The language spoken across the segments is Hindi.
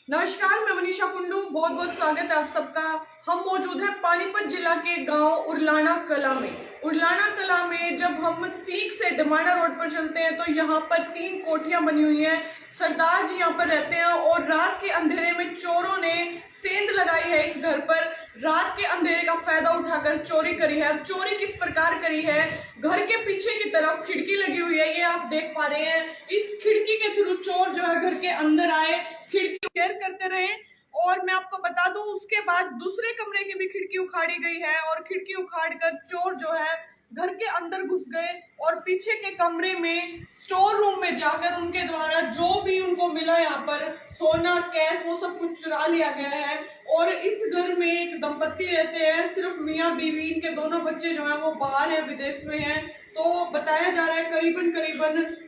नमस्कार, मैं मनीषा कुंडू। बहुत बहुत स्वागत है आप सबका। हम मौजूद हैं पानीपत जिला के गांव उरलाना कला में। उरलाना कला में जब हम सीख से डमाणा रोड पर चलते हैं तो यहाँ पर 3 कोठियां बनी हुई हैं। सरदार जी यहाँ पर रहते हैं और रात के अंधेरे में चोरों ने सेंध लगाई है इस घर पर। रात के अंधेरे का फायदा उठाकर चोरी करी है। अब चोरी किस प्रकार करी है, घर के पीछे की तरफ खिड़की लगी हुई है, ये आप देख पा रहे हैं। इस खिड़की के थ्रू चोर जो है घर के अंदर आए, खिड़की शेयर करते रहे। और मैं आपको बता दूं, उसके बाद दूसरे कमरे की भी खिड़की उखाड़ी गई है और खिड़की उखाड़ कर चोर जो है घर के अंदर घुस गए और पीछे के कमरे में स्टोर रूम में जाकर उनके द्वारा जो भी उनको मिला यहाँ पर सोना, कैश, वो सब कुछ चुरा लिया गया है। और इस घर में एक दंपत्ति रहते हैं, सिर्फ मियाँ बीवी। इनके दोनों बच्चे जो है वो बाहर है, विदेश में हैं। तो बताया जा रहा है करीबन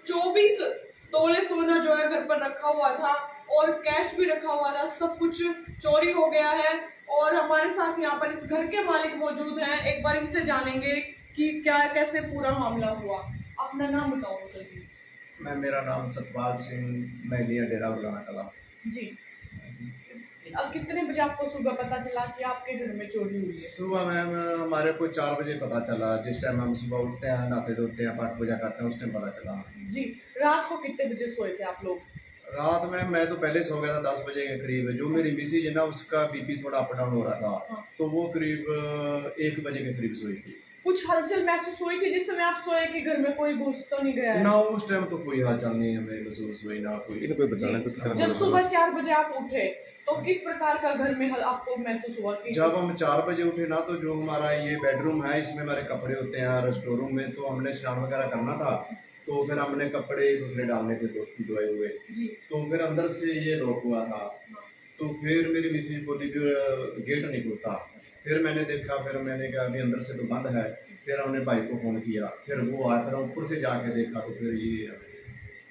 24 तोले सोना जो है घर पर रखा हुआ था और कैश भी रखा हुआ था। सब कुछ चोरी हो गया है। और हमारे साथ यहाँ पर इस घर के मालिक मौजूद हैं। एक बार इनसे जानेंगे कि क्या कैसे पूरा मामला हुआ। अपना नाम बताओ मुझे। मेरा नाम सतपाल सिंह, मैं लिया डेरा उरलाना कला जी। अब कितने बजे आपको सुबह पता चला कि आपके घर में चोरी हुई है? सुबह मैम हमारे को 4 बजे पता चला। जिस टाइम हम सुबह उठते हैं, नहाते धोते हैं, पाठ पूजा करते हैं, उस टाइम पता चला। जी। रात को कितने बजे सोए थे आप लोग? रात में मैं तो पहले सो गया था 10 बजे के करीब। जो मेरी मिसेज है ना, उसका बीपी थोड़ा अप डाउन हो रहा था। हाँ। तो वो करीब 1 बजे के करीब सोई थी। कुछ हलचल महसूस हुई थी जिस समय आप सोए कि घर में कोई घुस तो नहीं गया है? ना, उस टाइम तो कोई हालचाल नहीं हमें महसूस हुई, ना कोई बताना। जब सुबह 4 बजे आप उठे तो किस प्रकार का घर में आपको महसूस हुआ कि? जब हम 4 बजे उठे ना, तो जो हमारा ये बेडरूम है, इसमें हमारे कपड़े होते हैं। स्टोर रूम में तो हमने स्नान वगैरह करना था, तो फिर हमने कपड़े दूसरे डालने थे धोए हुए। तो फिर अंदर से ये लॉक हुआ था। तो फिर मेरी मिसेज बोली कि गेट नहीं खुलता। फिर मैंने देखा, फिर मैंने कहा अभी अंदर से तो बंद है। फिर हमने भाई को फोन किया, फिर वो आया, फिर ऊपर से जाके देखा तो फिर ये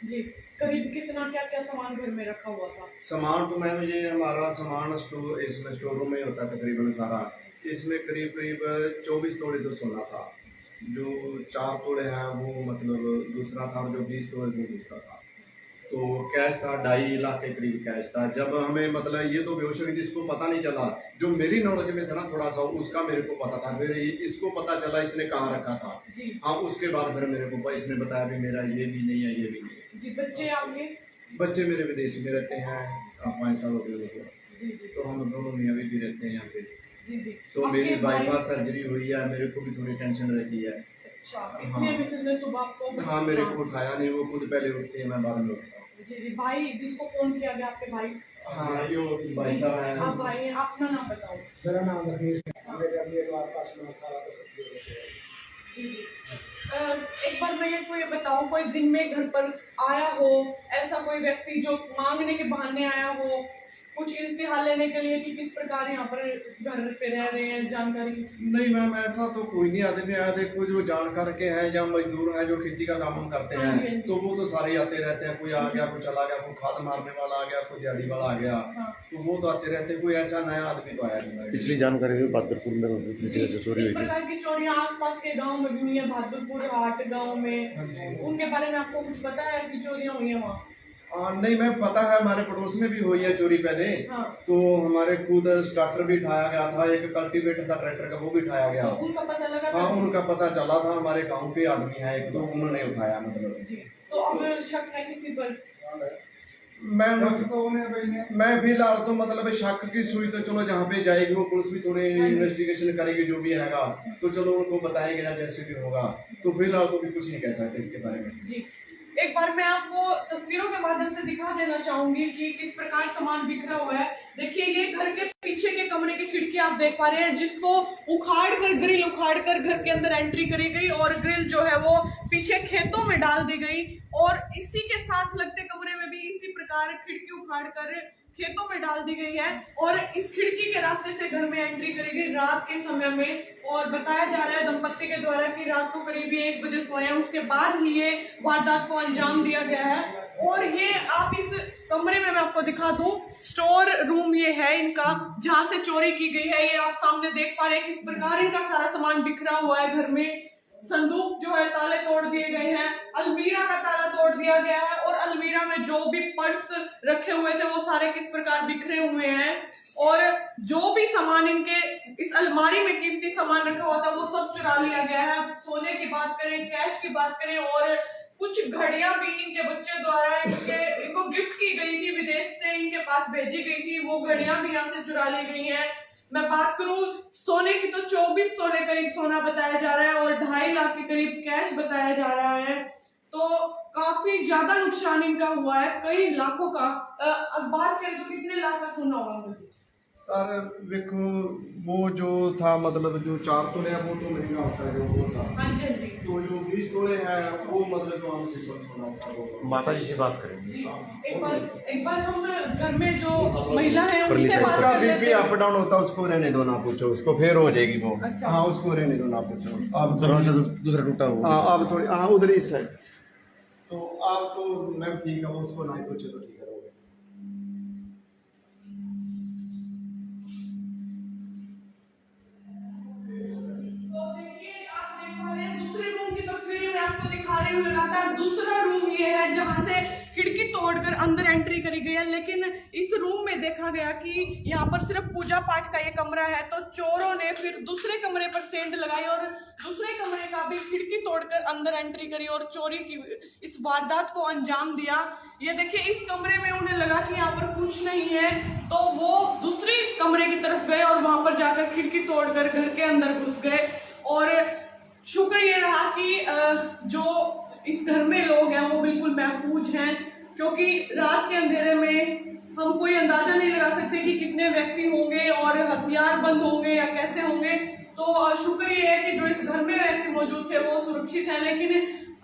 जी। करीब कितना क्या क्या सामान घर में रखा हुआ था? सामान तो मैम ये हमारा सामान इसमें स्टोर रूम में होता है तकरीबन सारा। इसमें करीब करीब 24 तोड़े तो सोना था। जो 4 तोड़े हैं वो मतलब दूसरा था, और जो 20 तोड़े वो दूसरा था। तो कैश था 2.5 लाख के करीब कैश था। जब हमें मतलब ये तो बेहोश हो गई थी, इसको पता नहीं चला। जो मेरी नॉलेज में था ना थोड़ा सा, उसका मेरे को पता था। फिर इसको पता चला इसने कहाँ रखा था। हाँ, उसके बाद फिर मेरे को इसने बताया भी मेरा ये भी नहीं है, ये भी नहीं है। जी। बच्चे आपके? बच्चे मेरे विदेश में रहते हैं, 5 साल हो गए उनको। जी जी। तो हम दोनों मियाँ भी रहते हैं यहाँ पे। जी जी। तो मेरी बाईपास सर्जरी हुई है, मेरे को भी थोड़ी टेंशन रहती है। अच्छा, इसलिए मिसेज ने सुबह आपको? हाँ, मेरे को उठाया नहीं, वो खुद पहले उठती है, मैं बाद में उठता हूँ। जी जी। भाई जिसको फोन किया गया, आपके भाई? हाँ, यो भाई साहब है। आप भाई हैं, अपना नाम बताओ। मेरा नाम रमेश है। मेरे द्वार पास में सारा कुछ जी जी। एक बार मेरे को ये बताओ, कोई दिन में घर पर आया हो ऐसा कोई व्यक्ति जो मांगने के बहाने आया हो, कुछ इम्तिहान लेने के लिए कि किस प्रकार यहाँ पर घर पे रह रहे हैं, जानकारी? नहीं मैम, ऐसा तो कोई नहीं आदमी आया। देखो, जो जानकार के हैं या मजदूर हैं जो खेती का काम करते हैं, तो वो तो सारे आते रहते हैं। कोई आ गया, कोई चला गया, कोई खाद मारने वाला आ गया, कोई दिहाड़ी वाला आ गया। तो वो तो आते रहते हैं। कोई ऐसा नया आदमी तो आया नहीं। पिछली जानकारी है बहादुरपुर में जो चोरी हुई इस प्रकार की चोरियां आसपास के गांव में भी हुई है, बहादुरपुर हाट गांव में। उनके बारे में आपको कुछ पता है कि चोरियां हुई है वहाँ? नहीं मैम, पता है, हमारे पड़ोस में भी हुई है चोरी पहले। हाँ। तो हमारे खुद स्टार्टर भी उठाया गया था, एक कल्टीवेटर था ट्रैक्टर का, वो भी उठाया गया। तो उनका पता लगा? हाँ, उनका पता चला था। हमारे गांव के आदमी है एक, तो उन्होंने उठाया मतलब। जी। तो अब शक है किसी पर? मैं फिलहाल तो मतलब शक की सुई तो चलो जहाँ पे जाएगी वो पुलिस भी थोड़ी इन्वेस्टिगेशन करेगी, जो भी हैगा तो चलो उनको बताएंगे ना जैसे भी होगा। तो फिलहाल तो भी कुछ नहीं कह सकते इसके बारे में। जी। एक बार मैं आपको तस्वीरों के माध्यम से दिखा देना चाहूंगी कि किस प्रकार सामान बिखरा हुआ है। देखिए, ये घर के पीछे के कमरे की खिड़की आप देख पा रहे हैं, जिसको ग्रिल उखाड़ कर घर के अंदर एंट्री करी गई और ग्रिल जो है वो पीछे खेतों में डाल दी गई। और इसी के साथ लगते कमरे में भी इसी प्रकार खिड़की उखाड़ कर खेतों में डाल दी गई है और इस खिड़की के रास्ते से घर में एंट्री करी गई रात के समय में। और बताया जा रहा है दंपत्ति के द्वारा कि रात को करीब 1 बजे सोए हैं, उसके बाद ही ये वारदात को अंजाम दिया गया है। और ये आप इस कमरे में मैं आपको दिखा दूं, स्टोर रूम ये है इनका, जहां से चोरी की गई है। ये आप सामने देख पा रहे हैं किस प्रकार इनका सारा सामान बिखरा हुआ है घर में। संदूक जो है ताले तोड़ दिए गए हैं, अलमीरा का ताला तोड़ दिया गया है और अलमीरा में में जो भी पर्स रखे हुए थे वो सारे किस प्रकार बिखरे हुए हैं, और जो भी सामान इनके इस अलमारी में कीमती सामान रखा हुआ था वो सब चुरा लिया गया है। सोने की बात करें, कैश की बात करें, और कुछ घड़ियां भी इनके बच्चे द्वारा इनको गिफ्ट की गई थी, विदेश से इनके पास भेजी गई थी, वो घड़ियां भी यहाँ से चुरा ली गई हैं। मैं बात करूं सोने की तो 24 तोले करीब सोना बताया जा रहा है और 2.5 लाख के करीब कैश बताया जा रहा है। तो काफी ज्यादा नुकसान इनका हुआ है, कई लाखों का। अब बात करें तो कितने लाख का सोना होगा मुझे? सर देखो, वो जो था मतलब जो 4 तोले है वो तो महंगा होता है, जो वो था। हाँ जी, हाँ जी। तो जो 20 तोले हैं वो मतलब जो हम सिंपल सोना होता है वो। माता जी से बात करेंगे। जी, एक बार हम घर में जो महिला है परली उनसे साइड बात उसका कर बीपी लेते हैं। अप डाउन होता है, उसको रहने दो, ना पूछो उसको, फिर हो जाएगी वो। अच्छा। हाँ, उसको रहने दो, ना पूछो। अब दरवाजा दूसरा टूटा हुआ हाँ, आप थोड़ी, हाँ उधर इस साइड। तो आप तो मैम ठीक है, वो उसको ना ही पूछे तो ठीक है। तो देखिए, आप देख पा रहे हैं दूसरे रूम की तस्वीरें मैं आपको दिखा रही हूँ लगातार। दूसरा रूम ये है जहाँ से खिड़की तोड़कर अंदर एंट्री करी गई है, लेकिन इस रूम में देखा गया कि यहाँ पर सिर्फ पूजा पाठ का ये कमरा है, तो चोरों ने फिर दूसरे कमरे पर सेंध लगाई और दूसरे कमरे का भी खिड़की तोड़कर अंदर एंट्री करी और चोरी की इस वारदात को अंजाम दिया। ये देखिए, इस कमरे में उन्हें लगा कि यहाँ पर कुछ नहीं है, तो वो दूसरे कमरे की तरफ गए और वहां पर जाकर खिड़की तोड़कर घर के अंदर घुस गए। और शुक्र ये रहा कि जो इस घर में लोग हैं वो बिल्कुल महफूज हैं, क्योंकि रात के अंधेरे में हम कोई अंदाजा नहीं लगा सकते कि कितने व्यक्ति होंगे और हथियार बंद होंगे या कैसे होंगे। तो शुक्र ये है कि जो इस घर में व्यक्ति मौजूद थे वो सुरक्षित हैं, लेकिन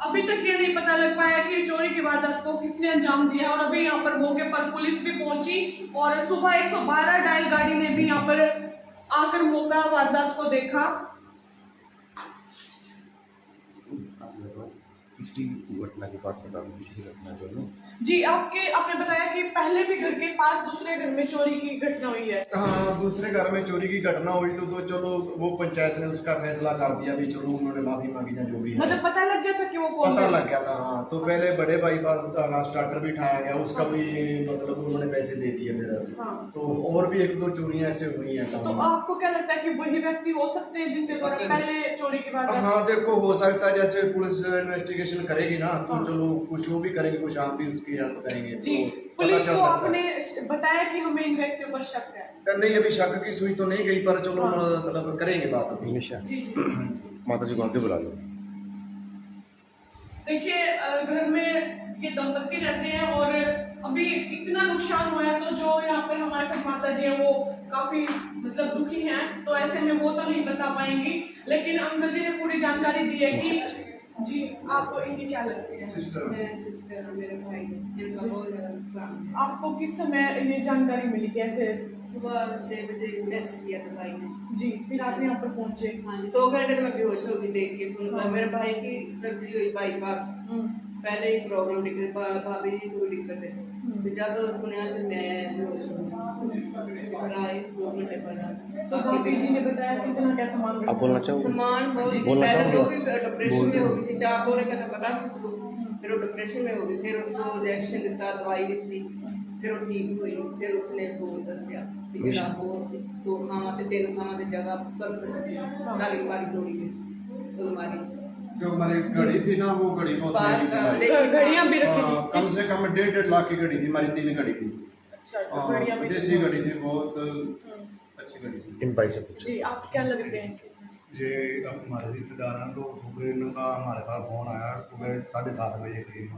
अभी तक ये नहीं पता लग पाया कि चोरी की वारदात को किसने अंजाम दिया। और अभी यहाँ पर मौके पर पुलिस भी पहुंची और सुबह 112 डायल गाड़ी ने भी यहाँ पर आकर मौका वारदात को देखा। पिछली घटना की बात बता दूं, पिछली घटना जो है ना, जी, आपने बताया कि पहले भी घर के पास दूसरे घर में चोरी की घटना हुई है। हाँ, दूसरे घर में चोरी की घटना हुई तो चलो वो पंचायत ने उसका फैसला कर दिया भी, चलो उन्होंने माफी मांगी या जो भी है। मतलब पता लग गया था कि वो कौन पता है? लग गया था। हाँ, तो पहले बड़े भाई पास स्टार्टर भी उठाया गया, उसका भी मतलब उन्होंने पैसे दे दिए फिर। हाँ। तो और भी 1-2 चोरियां ऐसे हुई हैं तो गाँव में। आपको क्या लगता है कि वही व्यक्ति हो सकते हैं जिनके द्वारा पहले चोरी की वारदात? हाँ देखो, हो सकता है जैसे पुलिस इन्वेस्टिगेशन करेगी ना, तो हाँ। चलो कुछ वो भी करेंगे, कुछ आप भी उसकी हेल्प करेंगे। जी, तो पता पुलिस चल को सकता आपने है। बताया कि हमें इन व्यक्तियों पर शक है। नहीं, अभी शक की सुई तो नहीं गई, पर चलो हाँ। मतलब करेंगे बात अभी। निशा जी जी। माता जी को आगे बुला लो। देखिए, घर में ये दंपति रहते हैं और अभी इतना नुकसान हुआ है, तो जो यहाँ पर हमारे साथ माता जी हैं वो काफी मतलब दुखी हैं, तो ऐसे में वो तो नहीं बता पाएंगी, लेकिन अंकल जी ने पूरी जानकारी दी है कि जी, आपको इनकी क्या लगती है? सिस्टर, मेरे सिस्टर मेरे भाई इनका बहुत ज्यादा नुकसान है। आपको किस समय ये जानकारी मिली, कैसे? सुबह 6 बजे मैसेज किया था भाई ने। जी, फिर आप यहाँ पर पहुंचे। हाँ जी, 2 घंटे में बेहोश हो गई देख के सुनकर। हाँ। मेरे भाई की सर्जरी हुई बाईपास, पहले ही प्रॉब्लम दिक्कत, भाभी जी को भी दिक्कत है। तो जब सुना तो मैं बेहोश हो गई। और आए 2 घंटे बाद तो भाभी जी ने बताया कितना क्या सामान रखा आप बोलना था? चाहोगे? सामान बहुत सी बोलना पहले चाहोगे? जो भी डिप्रेशन में हो गई थी, 4 तोले का तो पता सी उसको, फिर वो डिप्रेशन में हो गई, फिर उसको इंजेक्शन दिता, दवाई दी, फिर वो ठीक हुई, फिर उसने बोल दसिया कि जरा बहुत सी 2 ਥਾਵਾਂ ਤੇ 3 ਥਾਵਾਂ ਤੇ जगह कर सकती सारी बारी तोड़ी गई अलमारी। जो हमारी घड़ी थी ना, वो घड़ी बहुत महंगी थी हमारी। घड़ियां भी रखी हाँ, थी। कम से कम 1.5 लाख की घड़ी थी हमारी, 3 घड़ी थी। अच्छा, तो हाँ, बढ़िया भी विदेशी थी। घड़ी थी, बहुत अच्छी घड़ी थी। इन भाई से पूछो। जी, आप क्या लगते हैं? ये अब हमारे रिश्तेदार हैं, तो सुबह इनका हमारे पास फ़ोन आया सुबह 7:30 बजे करीब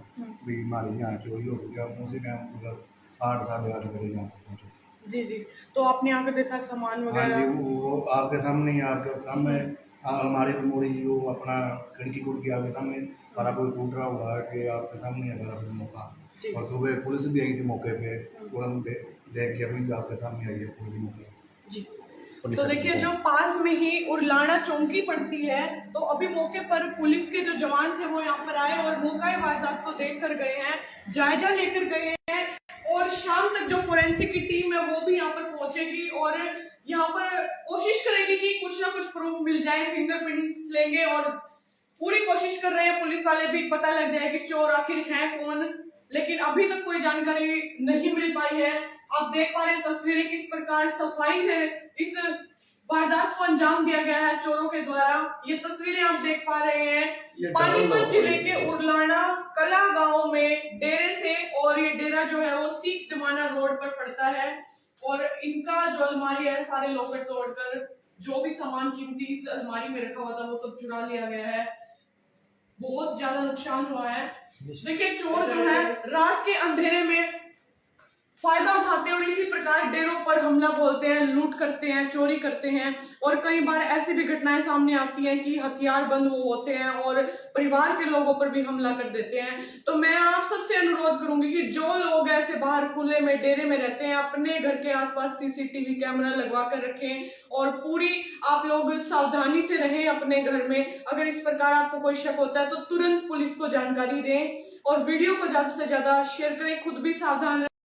भी हमारे यहाँ चोरी हो गया। उसी टाइम मतलब 8 साढ़े 8 बजे यहाँ पे पहुँचे। जी जी, तो आपने आकर देखा सामान हाँ वगैरह? जी, वो आपके सामने ही, आपके सामने हमारे मोड़ी वो अपना खिड़की के आगे सामने सारा कोई टूट रहा हुआ है कि आपके सामने है सारा कुछ मौका। जी। और सुबह पुलिस भी आई थी मौके पे, तुरंत देख के अभी आपके सामने आई है पुलिस मौके। जी, तो देखिए, जो पास में ही उरलाना चौकी पड़ती है, तो अभी मौके पर पुलिस के जो जवान थे वो यहाँ पर आए और मौका वारदात को देख कर गए हैं, जायजा लेकर गए हैं, और शाम तक जो फोरेंसिक की टीम है वो भी यहाँ पर पहुंचेगी और यहाँ पर कोशिश करेगी कि कुछ ना कुछ प्रूफ मिल जाए, फिंगरप्रिंट्स लेंगे और पूरी कोशिश कर रहे हैं पुलिस वाले भी, पता लग जाए कि चोर आखिर है कौन। लेकिन अब अभी तक कोई जानकारी नहीं मिल पाई है। आप देख पा रहे हैं तस्वीरें किस प्रकार सफाई से इस वारदात को अंजाम दिया गया है चोरों के द्वारा। ये तस्वीरें आप देख पा रहे हैं ये पानीपत जिले के उरलाना कला गांव में डेरे से, और ये डेरा जो है वो सीख डमाना रोड पर पड़ता है। और इनका जो अलमारी है सारे लॉकर तोड़कर जो भी सामान कीमती इस अलमारी में रखा हुआ था वो सब चुरा लिया गया है। बहुत ज्यादा नुकसान हुआ है। देखिए चोर जो है रात के अंधेरे में फायदा उठाते हैं और इसी प्रकार डेरों पर हमला बोलते हैं, लूट करते हैं, चोरी करते हैं। और कई बार ऐसी भी घटनाएं सामने आती हैं कि हथियार बंद वो होते हैं और परिवार के लोगों पर भी हमला कर देते हैं। तो मैं आप सबसे अनुरोध करूंगी कि जो लोग ऐसे बाहर खुले में डेरे में रहते हैं अपने घर के आसपास सीसीटीवी कैमरा लगवा कर रखें और पूरी आप लोग सावधानी से रहें अपने घर में। अगर इस प्रकार आपको कोई शक होता है तो तुरंत पुलिस को जानकारी दें और वीडियो को ज्यादा से ज्यादा शेयर करें। खुद भी सावधान